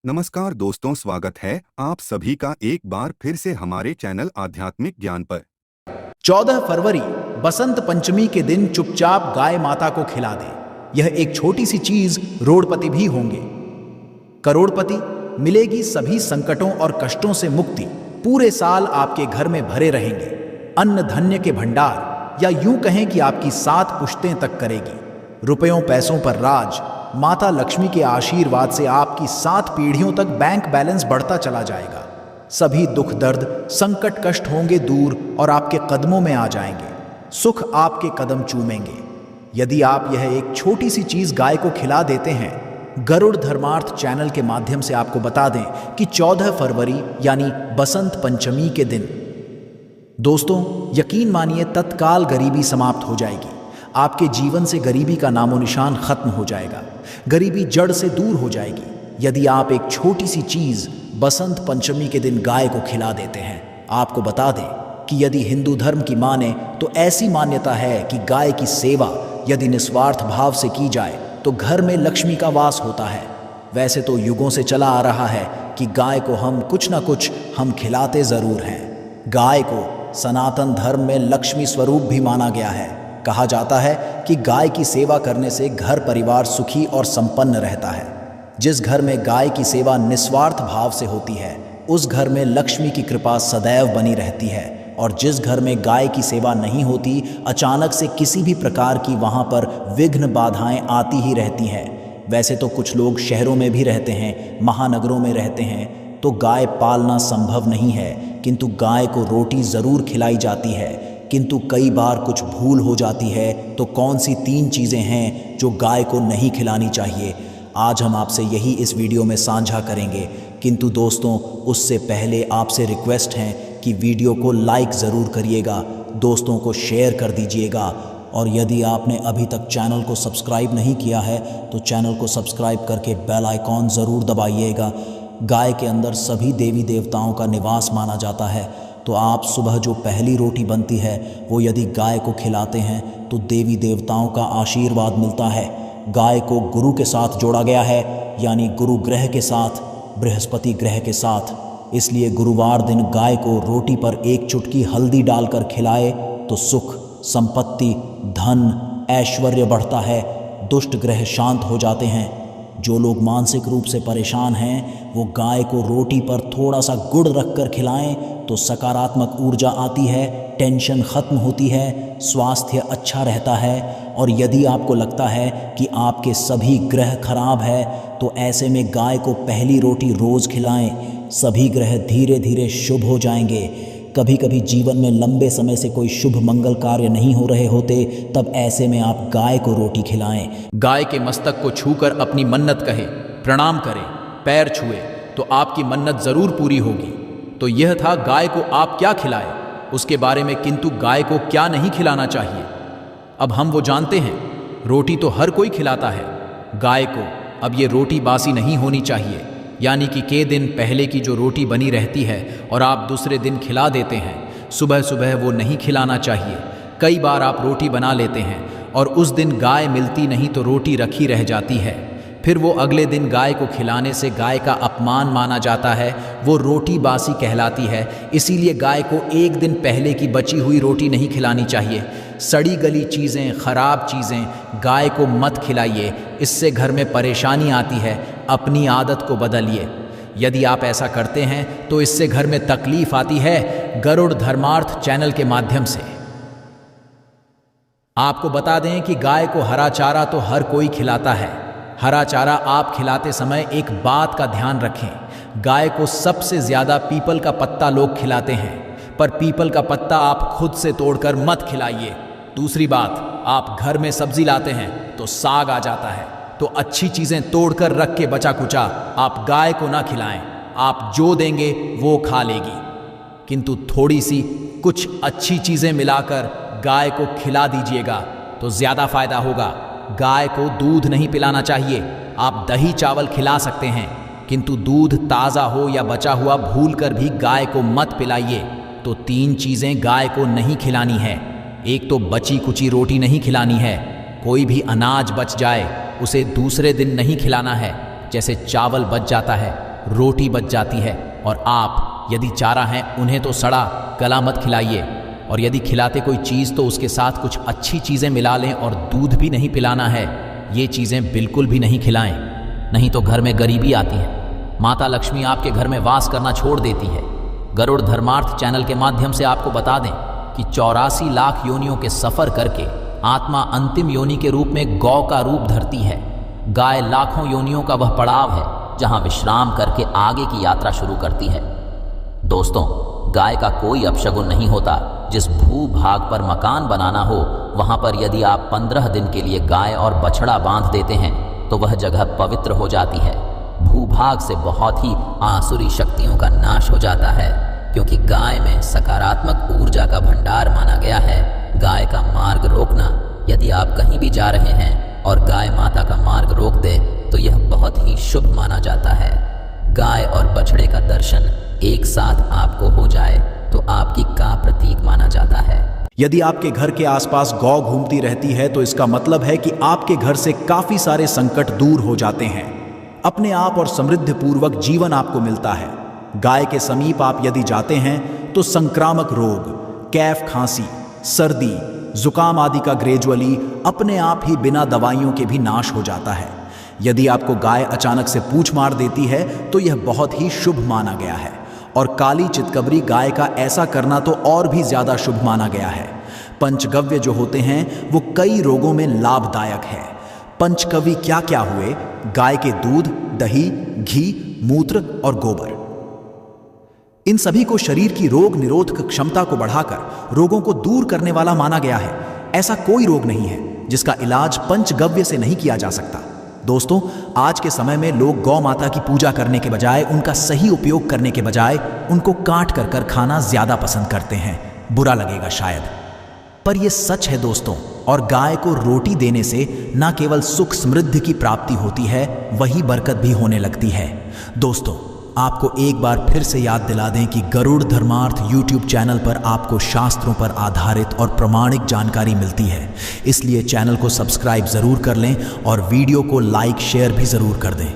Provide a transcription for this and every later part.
नमस्कार दोस्तों, स्वागत है आप सभी का एक बार फिर से हमारे चैनल आध्यात्मिक ज्ञान पर। 14 फरवरी बसंत पंचमी के दिन चुपचाप गाय माता को खिला दें। यह एक छोटी सी चीज रोड़पति भी होंगे करोड़पति। मिलेगी सभी संकटों और कष्टों से मुक्ति। पूरे साल आपके घर में भरे रहेंगे अन्न धन्य के भंडार, या यूं कहें कि आपकी 7 पुश्तें तक करेगी। रुपयों पैसों पर राज। माता लक्ष्मी के आशीर्वाद से आपकी 7 पीढ़ियों तक बैंक बैलेंस बढ़ता चला जाएगा। सभी दुख दर्द संकट कष्ट होंगे दूर और आपके कदमों में आ जाएंगे। सुख आपके कदम चूमेंगे। यदि आप यह एक छोटी सी चीज गाय को खिला देते हैं, गरुड़ धर्मार्थ चैनल के माध्यम से आपको बता दें कि 14 फरवरी यानी बसंत पंचमी के दिन दोस्तों यकीन मानिए तत्काल गरीबी समाप्त हो जाएगी। आपके जीवन से गरीबी का नामो निशान खत्म हो जाएगा। गरीबी जड़ से दूर हो जाएगी यदि आप एक छोटी सी चीज बसंत पंचमी के दिन गाय को खिला देते हैं। आपको बता दें कि यदि हिंदू धर्म की माने तो ऐसी मान्यता है कि गाय की सेवा यदि निस्वार्थ भाव से की जाए तो घर में लक्ष्मी का वास होता है। वैसे तो युगों से चला आ रहा है कि गाय को हम कुछ ना कुछ हम खिलाते जरूर हैं। गाय को सनातन धर्म में लक्ष्मी स्वरूप भी माना गया है। कहा जाता है कि गाय की सेवा करने से घर परिवार सुखी और संपन्न रहता है। जिस घर में गाय की सेवा निस्वार्थ भाव से होती है उस घर में लक्ष्मी की कृपा सदैव बनी रहती है, और जिस घर में गाय की सेवा नहीं होती अचानक से किसी भी प्रकार की वहाँ पर विघ्न बाधाएं आती ही रहती हैं। वैसे तो कुछ लोग शहरों में भी रहते हैं, महानगरों में रहते हैं, तो गाय पालना संभव नहीं है, किंतु गाय को रोटी ज़रूर खिलाई जाती है। किंतु कई बार कुछ भूल हो जाती है। तो कौन सी 3 चीज़ें हैं जो गाय को नहीं खिलानी चाहिए, आज हम आपसे यही इस वीडियो में साझा करेंगे। किंतु दोस्तों उससे पहले आपसे रिक्वेस्ट है कि वीडियो को लाइक ज़रूर करिएगा, दोस्तों को शेयर कर दीजिएगा, और यदि आपने अभी तक चैनल को सब्सक्राइब नहीं किया है तो चैनल को सब्सक्राइब करके बेल आइकॉन ज़रूर दबाइएगा। गाय के अंदर सभी देवी देवताओं का निवास माना जाता है, तो आप सुबह जो पहली रोटी बनती है वो यदि गाय को खिलाते हैं तो देवी देवताओं का आशीर्वाद मिलता है। गाय को गुरु के साथ जोड़ा गया है, यानी गुरु ग्रह के साथ, बृहस्पति ग्रह के साथ। इसलिए गुरुवार दिन गाय को रोटी पर 1 चुटकी हल्दी डालकर खिलाए तो सुख, संपत्ति, धन, ऐश्वर्य बढ़ता है। दुष्ट ग्रह शांत हो जाते हैं। जो लोग मानसिक रूप से परेशान हैं वो गाय को रोटी पर थोड़ा सा गुड़ रखकर खिलाएं तो सकारात्मक ऊर्जा आती है, टेंशन खत्म होती है, स्वास्थ्य अच्छा रहता है। और यदि आपको लगता है कि आपके सभी ग्रह खराब है तो ऐसे में गाय को पहली रोटी रोज़ खिलाएं। सभी ग्रह धीरे धीरे शुभ हो जाएंगे। कभी कभी जीवन में लंबे समय से कोई शुभ मंगल कार्य नहीं हो रहे होते, तब ऐसे में आप गाय को रोटी खिलाएं। गाय के मस्तक को छूकर अपनी मन्नत कहें, प्रणाम करें, पैर छुए तो आपकी मन्नत ज़रूर पूरी होगी। तो यह था गाय को आप क्या खिलाएं उसके बारे में, किंतु गाय को क्या नहीं खिलाना चाहिए अब हम वो जानते हैं। रोटी तो हर कोई खिलाता है, गाय को अब ये रोटी बासी नहीं होनी चाहिए, यानी कि के दिन पहले की जो रोटी बनी रहती है और आप दूसरे दिन खिला देते हैं, सुबह सुबह वो नहीं खिलाना चाहिए। कई बार आप रोटी बना लेते हैं और उस दिन गाय मिलती नहीं तो रोटी रखी रह जाती है, फिर वो अगले दिन गाय को खिलाने से गाय का अपमान माना जाता है, वो रोटी बासी कहलाती है। इसीलिए गाय को 1 दिन पहले की बची हुई रोटी नहीं खिलानी चाहिए। सड़ी गली चीज़ें, ख़राब चीज़ें गाय को मत खिलाइए, इससे घर में परेशानी आती है। अपनी आदत को बदलिए। यदि आप ऐसा करते हैं तो इससे घर में तकलीफ आती है। गरुड़ धर्मार्थ चैनल के माध्यम से आपको बता दें कि गाय को हरा चारा तो हर कोई खिलाता है। हरा चारा आप खिलाते समय एक बात का ध्यान रखें, गाय को सबसे ज़्यादा पीपल का पत्ता लोग खिलाते हैं, पर पीपल का पत्ता आप खुद से तोड़कर मत खिलाइए। दूसरी बात, आप घर में सब्जी लाते हैं तो साग आ जाता है, तो अच्छी चीज़ें तोड़कर रख के बचा कुचा आप गाय को ना खिलाएं। आप जो देंगे वो खा लेगी, किंतु थोड़ी सी कुछ अच्छी चीज़ें मिलाकर गाय को खिला दीजिएगा तो ज़्यादा फायदा होगा। गाय को दूध नहीं पिलाना चाहिए। आप दही चावल खिला सकते हैं, किंतु दूध ताज़ा हो या बचा हुआ भूलकर भी गाय को मत पिलाइए। तो 3 चीज़ें गाय को नहीं खिलानी है। एक तो बची कुची रोटी नहीं खिलानी है। कोई भी अनाज बच जाए उसे दूसरे दिन नहीं खिलाना है। जैसे चावल बच जाता है रोटी बच जाती है। और आप यदि चारा हैं उन्हें तो सड़ा गला मत खिलाइए, और यदि खिलाते कोई चीज़ तो उसके साथ कुछ अच्छी चीज़ें मिला लें, और दूध भी नहीं पिलाना है। ये चीज़ें बिल्कुल भी नहीं खिलाएं, नहीं तो घर में गरीबी आती है। माता लक्ष्मी आपके घर में वास करना छोड़ देती है। गरुड़ धर्मार्थ चैनल के माध्यम से आपको बता दें कि 84 लाख योनियों के सफ़र करके आत्मा अंतिम योनि के रूप में गौ का रूप धरती है। गाय लाखों योनियों का वह पड़ाव है जहां विश्राम करके आगे की यात्रा शुरू करती है। दोस्तों, गाय का कोई अपशगुन नहीं होता। जिस भूभाग पर मकान बनाना हो वहां पर यदि आप 15 दिन के लिए गाय और बछड़ा बांध देते हैं तो वह जगह पवित्र हो जाती है। भूभाग से बहुत ही आसुरी शक्तियों का नाश हो जाता है, क्योंकि गाय में सकारात्मक ऊर्जा का भंडार माना गया है। गाय का मार्ग रोकना, यदि आप कहीं भी जा रहे हैं और गाय माता का मार्ग रोक दे तो यह बहुत ही शुभ माना जाता है। गाय और बछड़े का दर्शन एक साथ आपको हो जाए तो आपकी का प्रतीक माना जाता है। यदि आपके घर के आसपास गौ घूमती रहती है तो इसका मतलब है कि आपके घर से काफी सारे संकट दूर हो जाते हैं। अपने आप और समृद्धि पूर्वक जीवन आपको मिलता है। गाय के समीप आप यदि जाते हैं तो संक्रामक रोग, कैफ खांसी, सर्दी, जुकाम आदि का ग्रेजुअली अपने आप ही बिना दवाइयों के भी नाश हो जाता है। यदि आपको गाय अचानक से पूंछ मार देती है तो यह बहुत ही शुभ माना गया है, और काली चितकबरी गाय का ऐसा करना तो और भी ज्यादा शुभ माना गया है। पंचगव्य जो होते हैं वो कई रोगों में लाभदायक है। पंचगव्य क्या क्या हुए? गाय के दूध, दही, घी, मूत्र और गोबर। इन सभी को शरीर की रोग निरोधक क्षमता को बढ़ाकर रोगों को दूर करने वाला माना गया है। ऐसा कोई रोग नहीं है जिसका इलाज पंचगव्य से नहीं किया जा सकता। दोस्तों, आज के समय में लोग गौ माता की पूजा करने के बजाय, उनका सही उपयोग करने के बजाय उनको काट कर खाना ज्यादा पसंद करते हैं। बुरा लगेगा शायद, पर यह सच है दोस्तों। और गाय को रोटी देने से न केवल सुख समृद्धि की प्राप्ति होती है, वही बरकत भी होने लगती है। दोस्तों, आपको एक बार फिर से याद दिला दें कि गरुड़ धर्मार्थ यूट्यूब चैनल पर आपको शास्त्रों पर आधारित और प्रमाणिक जानकारी मिलती है। इसलिए चैनल को सब्सक्राइब ज़रूर कर लें और वीडियो को लाइक शेयर भी ज़रूर कर दें।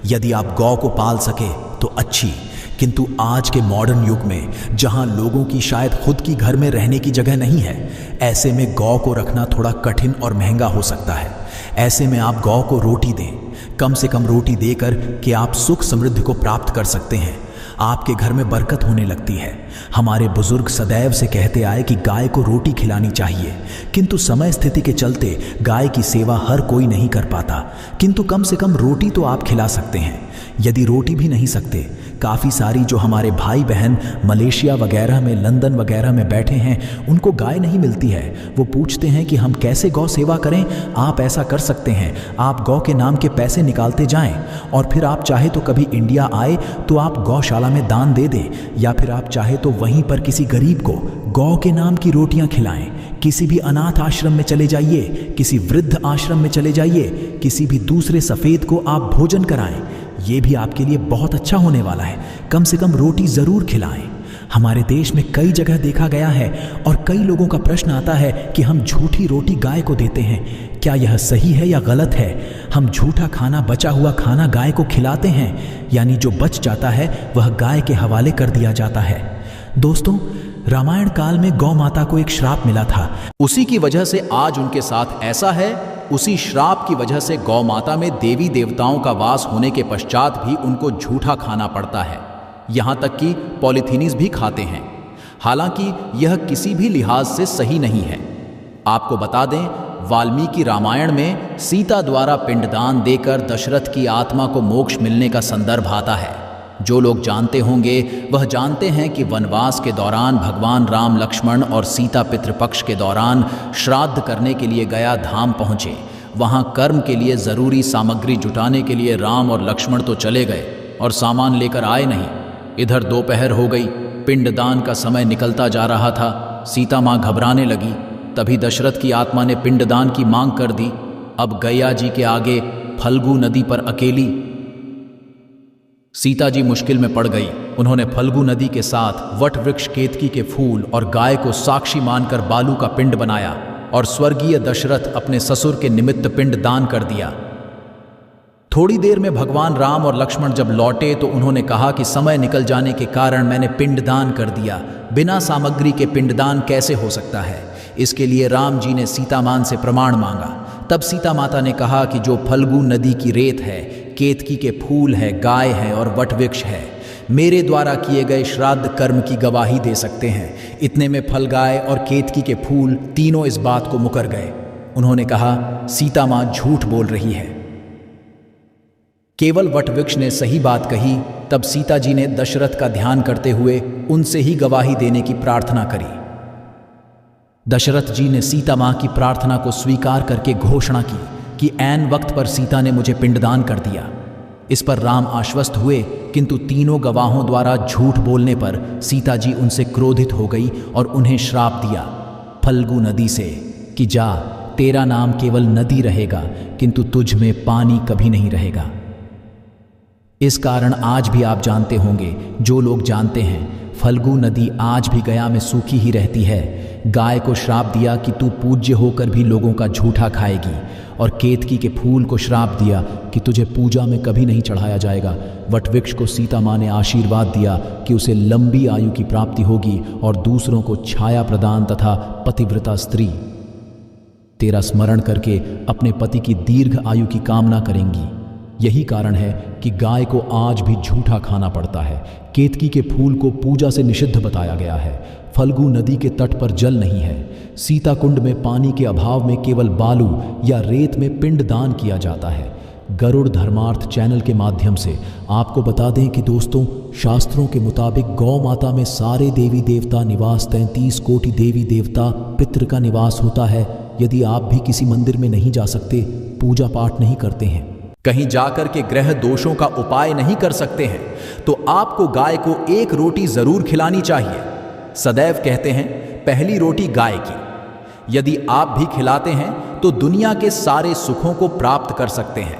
यदि आप गौ को पाल सके तो अच्छी, किंतु आज के मॉडर्न युग में जहां लोगों की शायद खुद की घर में रहने की जगह नहीं है, ऐसे में गौ को रखना थोड़ा कठिन और महंगा हो सकता है। ऐसे में आप गौ को रोटी दें, कम से कम रोटी देकर कि आप सुख समृद्धि को प्राप्त कर सकते हैं। आपके घर में बरकत होने लगती है। हमारे बुजुर्ग सदैव से कहते आए कि गाय को रोटी खिलानी चाहिए, किंतु समय स्थिति के चलते गाय की सेवा हर कोई नहीं कर पाता, किंतु कम से कम रोटी तो आप खिला सकते हैं। यदि रोटी भी नहीं सकते, काफ़ी सारी जो हमारे भाई बहन मलेशिया वगैरह में, लंदन वगैरह में बैठे हैं, उनको गाय नहीं मिलती है। वो पूछते हैं कि हम कैसे गौ सेवा करें। आप ऐसा कर सकते हैं, आप गौ के नाम के पैसे निकालते जाएं, और फिर आप चाहे तो कभी इंडिया आए तो आप गौशाला में दान दे दें, या फिर आप चाहे तो वहीं पर किसी गरीब को गौ के नाम की रोटियां खिलाएं। किसी भी अनाथ आश्रम में चले जाइए, किसी वृद्ध आश्रम में चले जाइए, किसी भी दूसरे सफ़ेद को आप भोजन कराएं। ये भी आपके लिए बहुत अच्छा होने वाला है। कम से कम रोटी ज़रूर खिलाएं। हमारे देश में कई जगह देखा गया है, और कई लोगों का प्रश्न आता है कि हम झूठी रोटी गाय को देते हैं। क्या यह सही है या गलत है? हम झूठा खाना, बचा हुआ खाना गाय को खिलाते हैं, यानी जो बच जाता है वह गाय के हवाले कर दिया जाता है। दोस्तों, रामायण काल में गौ माता को एक श्राप मिला था। उसी की वजह से आज उनके साथ ऐसा है। उसी श्राप की वजह से गौ माता में देवी देवताओं का वास होने के पश्चात भी उनको झूठा खाना पड़ता है। यहाँ तक कि पॉलीथीनीस भी खाते हैं। हालांकि यह किसी भी लिहाज से सही नहीं है। आपको बता दें, वाल्मीकि रामायण में सीता द्वारा पिंडदान देकर दशरथ की आत्मा को मोक्ष मिलने का संदर्भ आता है। जो लोग जानते होंगे वह जानते हैं कि वनवास के दौरान भगवान राम, लक्ष्मण और सीता पितृपक्ष के दौरान श्राद्ध करने के लिए गया धाम पहुँचे। वहाँ कर्म के लिए ज़रूरी सामग्री जुटाने के लिए राम और लक्ष्मण तो चले गए और सामान लेकर आए नहीं। इधर दोपहर हो गई, पिंडदान का समय निकलता जा रहा था। सीता माँ घबराने लगी। तभी दशरथ की आत्मा ने पिंडदान की मांग कर दी। अब गैया जी के आगे फल्गु नदी पर अकेली सीता जी मुश्किल में पड़ गई। उन्होंने फल्गु नदी के साथ वट वृक्ष, केतकी के फूल और गाय को साक्षी मानकर बालू का पिंड बनाया और स्वर्गीय दशरथ अपने ससुर के निमित्त पिंड दान कर दिया। थोड़ी देर में भगवान राम और लक्ष्मण जब लौटे तो उन्होंने कहा कि समय निकल जाने के कारण मैंने पिंडदान कर दिया। बिना सामग्री के पिंडदान कैसे हो सकता है? इसके लिए राम जी ने सीता मां से प्रमाण मांगा। तब सीता माता ने कहा कि जो फल्गु नदी की रेत है, केतकी के फूल है, गाय है और वटवृक्ष है, मेरे द्वारा किए गए श्राद्ध कर्म की गवाही दे सकते हैं। इतने में फलगाय और केतकी के फूल तीनों इस बात को मुकर गए। उन्होंने कहा, सीता मां झूठ बोल रही है। केवल वटवृक्ष ने सही बात कही। तब सीता जी ने दशरथ का ध्यान करते हुए उनसे ही गवाही देने की प्रार्थना करी। दशरथ जी ने सीता मां की प्रार्थना को स्वीकार करके घोषणा की कि ऐन वक्त पर सीता ने मुझे पिंडदान कर दिया। इस पर राम आश्वस्त हुए, किंतु तीनों गवाहों द्वारा झूठ बोलने पर सीता जी उनसे क्रोधित हो गई और उन्हें श्राप दिया फल्गु नदी से कि जा, तेरा नाम केवल नदी रहेगा, किंतु तुझ में पानी कभी नहीं रहेगा। इस कारण आज भी आप जानते होंगे, जो लोग जानते हैं, फल्गु नदी आज भी गया में सूखी ही रहती है। गाय को श्राप दिया कि तू पूज्य होकर भी लोगों का झूठा खाएगी, और केतकी के फूल को श्राप दिया कि तुझे पूजा में कभी नहीं चढ़ाया जाएगा। वटवृक्ष को सीता मां ने आशीर्वाद दिया कि उसे लंबी आयु की प्राप्ति होगी और दूसरों को छाया प्रदान तथा पतिव्रता स्त्री तेरा स्मरण करके अपने पति की दीर्घ आयु की कामना करेंगी। यही कारण है कि गाय को आज भी झूठा खाना पड़ता है। केतकी के फूल को पूजा से निषिद्ध बताया गया है। फल्गु नदी के तट पर जल नहीं है। सीता कुंड में पानी के अभाव में केवल बालू या रेत में पिंड दान किया जाता है। गरुड़ धर्मार्थ चैनल के माध्यम से आपको बता दें कि दोस्तों, शास्त्रों के मुताबिक गौ माता में सारे देवी देवता निवास 33 कोटि देवी देवता पितृ का निवास होता है। यदि आप भी किसी मंदिर में नहीं जा सकते, पूजा पाठ नहीं करते हैं, कहीं जाकर के ग्रह दोषों का उपाय नहीं कर सकते हैं, तो आपको गाय को एक रोटी जरूर खिलानी चाहिए। सदैव कहते हैं पहली रोटी गाय की। यदि आप भी खिलाते हैं तो दुनिया के सारे सुखों को प्राप्त कर सकते हैं।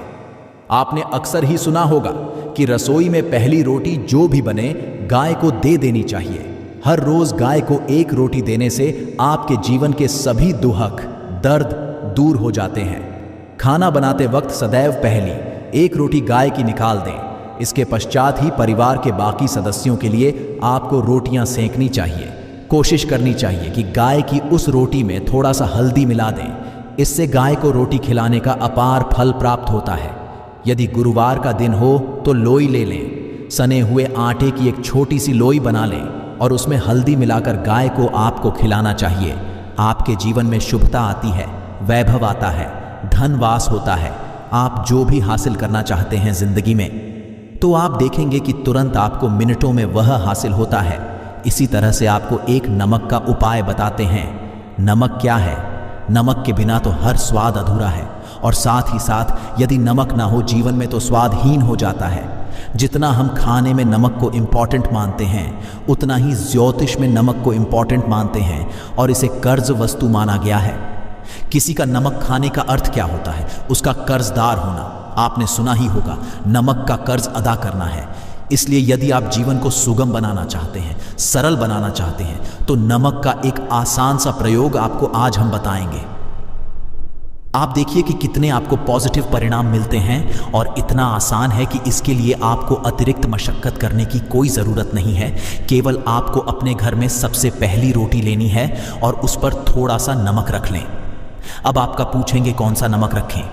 आपने अक्सर ही सुना होगा कि रसोई में पहली रोटी जो भी बने गाय को दे देनी चाहिए। हर रोज गाय को एक रोटी देने से आपके जीवन के सभी दुहक दर्द दूर हो जाते हैं। खाना बनाते वक्त सदैव पहली एक रोटी गाय की निकाल दें। इसके पश्चात ही परिवार के बाकी सदस्यों के लिए आपको रोटियां सेंकनी चाहिए। कोशिश करनी चाहिए कि गाय की उस रोटी में थोड़ा सा हल्दी मिला दें। इससे गाय को रोटी खिलाने का अपार फल प्राप्त होता है। यदि गुरुवार का दिन हो तो लोई ले लें। सने हुए आटे की एक छोटी सी लोई बना लें और उसमें हल्दी मिलाकर गाय को आपको खिलाना चाहिए। आपके जीवन में शुभता आती है, वैभव आता है, धन वास होता है। आप जो भी हासिल करना चाहते हैं जिंदगी में, तो आप देखेंगे कि तुरंत आपको मिनटों में वह हासिल होता है। इसी तरह से आपको एक नमक का उपाय बताते हैं। नमक क्या है? नमक के बिना तो हर स्वाद अधूरा है, और साथ ही साथ यदि नमक ना हो जीवन में तो स्वादहीन हो जाता है। जितना हम खाने में नमक को इम्पॉर्टेंट मानते हैं, उतना ही ज्योतिष में नमक को इम्पॉर्टेंट मानते हैं और इसे कर्ज वस्तु माना गया है। किसी का नमक खाने का अर्थ क्या होता है? उसका कर्जदार होना। आपने सुना ही होगा, नमक का कर्ज अदा करना है। इसलिए यदि आप जीवन को सुगम बनाना चाहते हैं, सरल बनाना चाहते हैं, तो नमक का एक आसान सा प्रयोग आपको आज हम बताएंगे। आप देखिए कि कितने आपको पॉजिटिव परिणाम मिलते हैं, और इतना आसान है कि इसके लिए आपको अतिरिक्त मशक्कत करने की कोई ज़रूरत नहीं है। केवल आपको अपने घर में सबसे पहली रोटी लेनी है और उस पर थोड़ा सा नमक रख लें। अब आपका पूछेंगे कौन सा नमक रखें?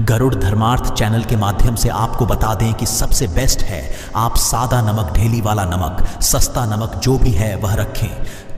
गरुड़ धर्मार्थ चैनल के माध्यम से आपको बता दें कि सबसे बेस्ट है आप सादा नमक, ढेली वाला नमक, सस्ता नमक जो भी है वह रखें।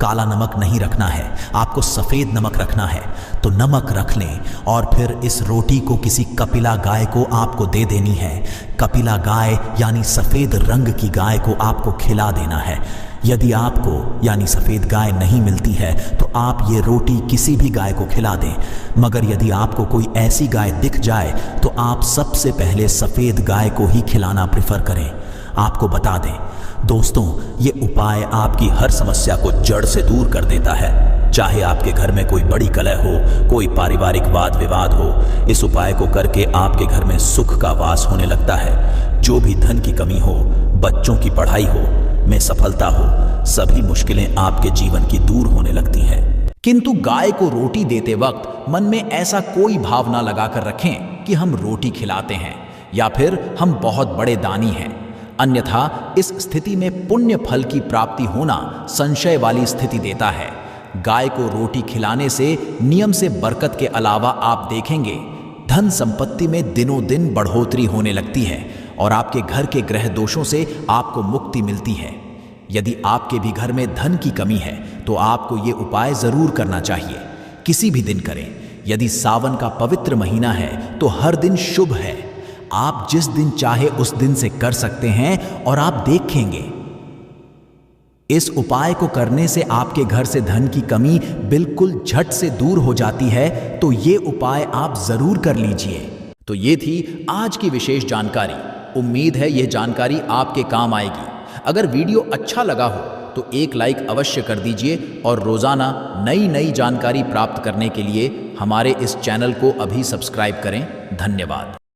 काला नमक नहीं रखना है, आपको सफ़ेद नमक रखना है। तो नमक रख लें और फिर इस रोटी को किसी कपिला गाय को आपको दे देनी है। कपिला गाय यानी सफ़ेद रंग की गाय को आपको खिला देना है। यदि आपको यानी सफ़ेद गाय नहीं मिलती है तो आप ये रोटी किसी भी गाय को खिला दें। मगर यदि आपको कोई ऐसी गाय दिख जाए तो आप सबसे पहले सफ़ेद गाय को ही खिलाना प्रेफर करें। आपको बता दें दोस्तों, ये उपाय आपकी हर समस्या को जड़ से दूर कर देता है। चाहे आपके घर में कोई बड़ी कलह हो, कोई पारिवारिक वाद विवाद हो, इस उपाय को करके आपके घर में सुख का वास होने लगता है। जो भी धन की कमी हो, बच्चों की पढ़ाई हो, में सफलता हो, सभी मुश्किलें आपके जीवन की दूर होने लगती हैं। किंतु गाय को रोटी देते वक्त मन में ऐसा कोई भाव ना लगाकर रखें कि हम रोटी खिलाते हैं। या फिर हम बहुत बड़े दानी हैं। अन्यथा इस स्थिति में पुण्य फल की प्राप्ति होना संशय वाली स्थिति देता है। गाय को रोटी खिलाने से नियम से बरकत के अलावा आप देखेंगे धन संपत्ति में दिनों दिन बढ़ोतरी होने लगती है और आपके घर के ग्रह दोषों से आपको मुक्ति मिलती है। यदि आपके भी घर में धन की कमी है तो आपको ये उपाय जरूर करना चाहिए। किसी भी दिन करें। यदि सावन का पवित्र महीना है तो हर दिन शुभ है। आप जिस दिन चाहे उस दिन से कर सकते हैं और आप देखेंगे इस उपाय को करने से आपके घर से धन की कमी बिल्कुल झट से दूर हो जाती है। तो ये उपाय आप जरूर कर लीजिए। तो ये थी आज की विशेष जानकारी। उम्मीद है यह जानकारी आपके काम आएगी। अगर वीडियो अच्छा लगा हो तो एक लाइक अवश्य कर दीजिए और रोजाना नई नई जानकारी प्राप्त करने के लिए हमारे इस चैनल को अभी सब्सक्राइब करें। धन्यवाद।